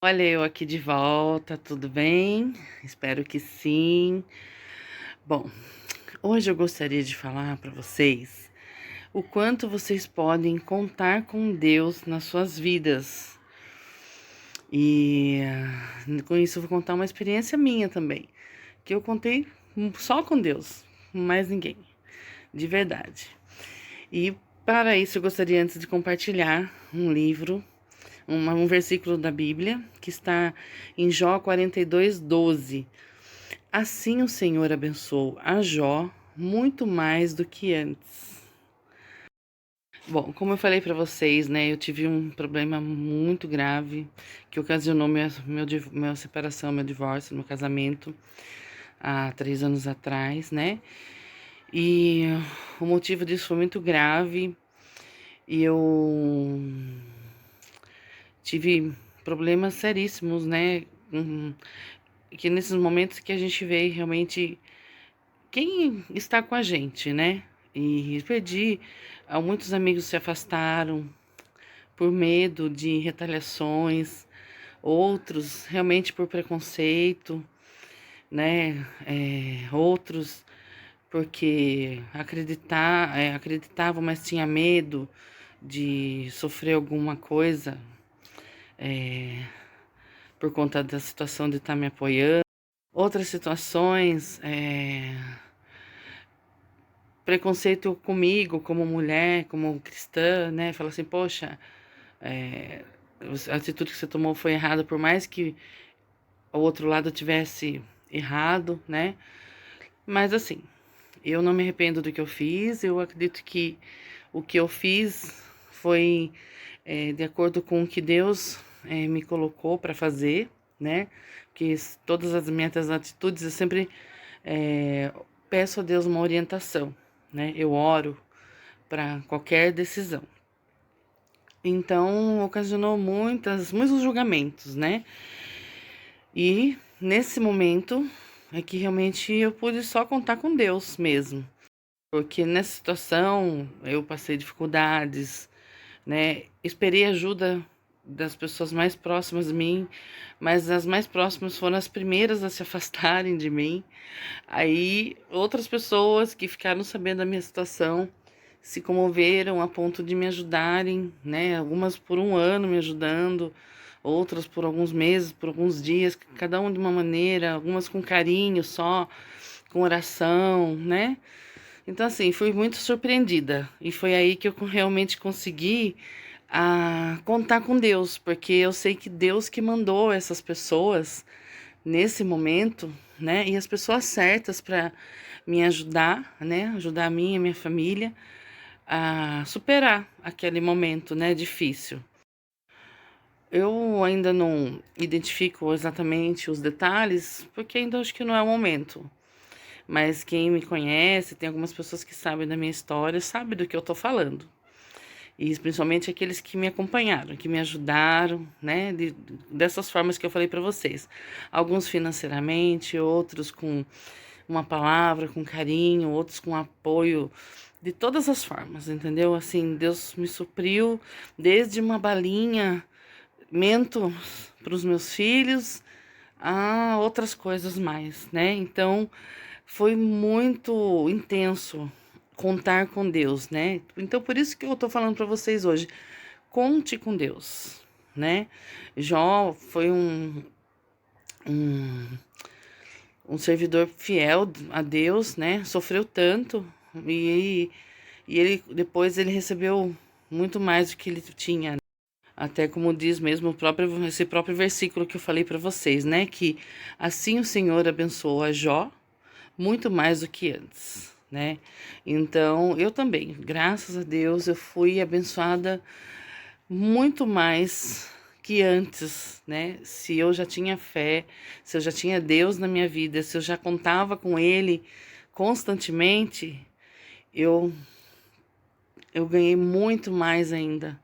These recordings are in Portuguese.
Olha, eu aqui de volta, tudo bem? Espero que sim. Bom, hoje eu gostaria de falar para vocês o quanto vocês podem contar com Deus nas suas vidas. E com isso eu vou contar uma experiência minha também, que eu contei só com Deus, mais ninguém, de verdade. E para isso eu gostaria antes de compartilhar um livro, um versículo da Bíblia, que está em Jó 42:12. Assim o Senhor abençoou a Jó muito mais do que antes. Bom, como eu falei para vocês, né, eu tive um problema muito grave que ocasionou minha separação, meu divórcio, meu casamento há 3 anos atrás, né? E o motivo disso foi muito grave e eu tive problemas seríssimos, né? Que nesses momentos que a gente vê realmente quem está com a gente, né? E perdi, muitos amigos se afastaram por medo de retaliações, outros realmente por preconceito, né? Outros porque acreditavam, mas tinha medo de sofrer alguma coisa, é, por conta da situação de estar me apoiando. Outras situações, preconceito comigo, como mulher, como cristã, né? Fala assim, poxa, é, a atitude que você tomou foi errada, por mais que o outro lado tivesse errado, né? Mas assim, eu não me arrependo do que eu fiz, eu acredito que o que eu fiz foi de acordo com o que Deus me colocou para fazer, né? Que todas as minhas atitudes eu sempre peço a Deus uma orientação, né? Eu oro para qualquer decisão. Então, ocasionou muitos julgamentos, né? E nesse momento é que realmente eu pude só contar com Deus mesmo. Porque nessa situação eu passei dificuldades, né? Esperei ajuda das pessoas mais próximas de mim, mas as mais próximas foram as primeiras a se afastarem de mim. Aí outras pessoas que ficaram sabendo da minha situação se comoveram a ponto de me ajudarem, né? Algumas por um ano me ajudando, outras por alguns meses, por alguns dias, cada um de uma maneira, algumas com carinho só, com oração, né? Então, assim, fui muito surpreendida. E foi aí que eu realmente consegui contar com Deus, porque eu sei que Deus que mandou essas pessoas nesse momento, né? E as pessoas certas para me ajudar, né? Ajudar a mim e a minha família a superar aquele momento, né? Difícil. Eu ainda não identifico exatamente os detalhes, porque ainda acho que não é o momento. Mas quem me conhece, tem algumas pessoas que sabem da minha história, sabe do que eu tô falando. E principalmente aqueles que me acompanharam, que me ajudaram, né? Dessas formas que eu falei para vocês. Alguns financeiramente, outros com uma palavra, com carinho, outros com apoio, de todas as formas, entendeu? Assim, Deus me supriu desde uma balinha, mento para os meus filhos, a outras coisas mais, né? Então, foi muito intenso contar com Deus, né? Então, por isso que eu tô falando para vocês hoje, conte com Deus, né? Jó foi um, um servidor fiel a Deus, né? Sofreu tanto e, e ele depois ele recebeu muito mais do que ele tinha. Até como diz mesmo esse próprio versículo que eu falei para vocês, né? Que assim o Senhor abençoou a Jó muito mais do que antes, né? Então, eu também, graças a Deus, eu fui abençoada muito mais que antes, né? Se eu já tinha fé, se eu já tinha Deus na minha vida, se eu já contava com Ele constantemente, eu, eu ganhei muito mais ainda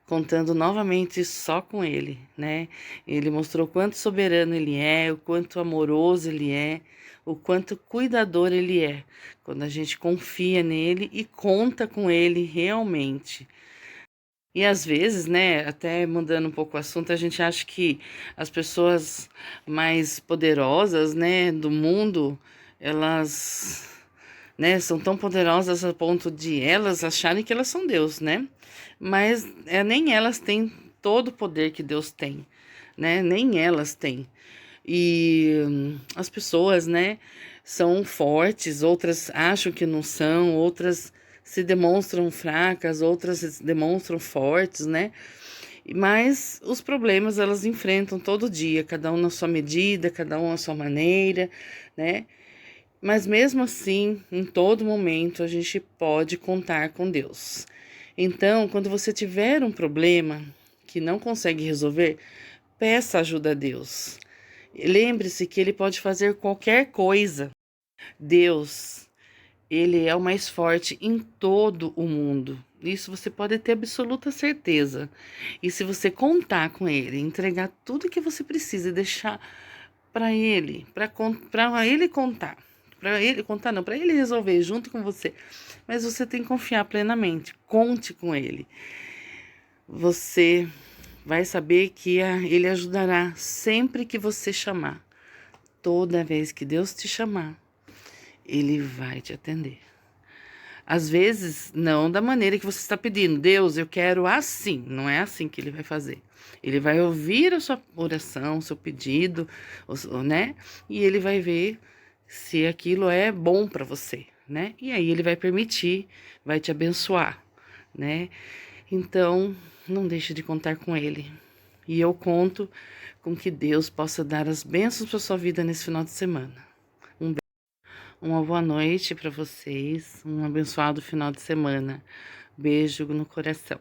contando novamente só com ele, né? Ele mostrou quanto soberano ele é, o quanto amoroso ele é, o quanto cuidador ele é, quando a gente confia nele e conta com ele realmente. E às vezes, né, até mudando um pouco o assunto, a gente acha que as pessoas mais poderosas, né, do mundo, elas, né, são tão poderosas a ponto de elas acharem que elas são Deus, né? Mas nem elas têm todo o poder que Deus tem, né? Nem elas têm. E as pessoas, né, são fortes, outras acham que não são, outras se demonstram fracas, outras se demonstram fortes, né? Mas os problemas elas enfrentam todo dia, cada um na sua medida, cada um à sua maneira, né? Mas mesmo assim, em todo momento, a gente pode contar com Deus. Então, quando você tiver um problema que não consegue resolver, peça ajuda a Deus. Lembre-se que Ele pode fazer qualquer coisa. Deus, Ele é o mais forte em todo o mundo. Isso você pode ter absoluta certeza. E se você contar com Ele, entregar tudo que você precisa e deixar para Ele contar. Para Ele contar, não, para Ele resolver junto com você. Mas você tem que confiar plenamente. Conte com Ele. Você vai saber que Ele ajudará sempre que você chamar. Toda vez que Deus te chamar, Ele vai te atender. Às vezes, não da maneira que você está pedindo. Deus, eu quero assim. Não é assim que Ele vai fazer. Ele vai ouvir a sua oração, o seu pedido, né? E Ele vai ver se aquilo é bom para você, né? E aí Ele vai permitir, vai te abençoar, né? Então, não deixe de contar com Ele. E eu conto com que Deus possa dar as bênçãos para sua vida nesse final de semana. Uma boa noite para vocês, um abençoado final de semana. Beijo no coração.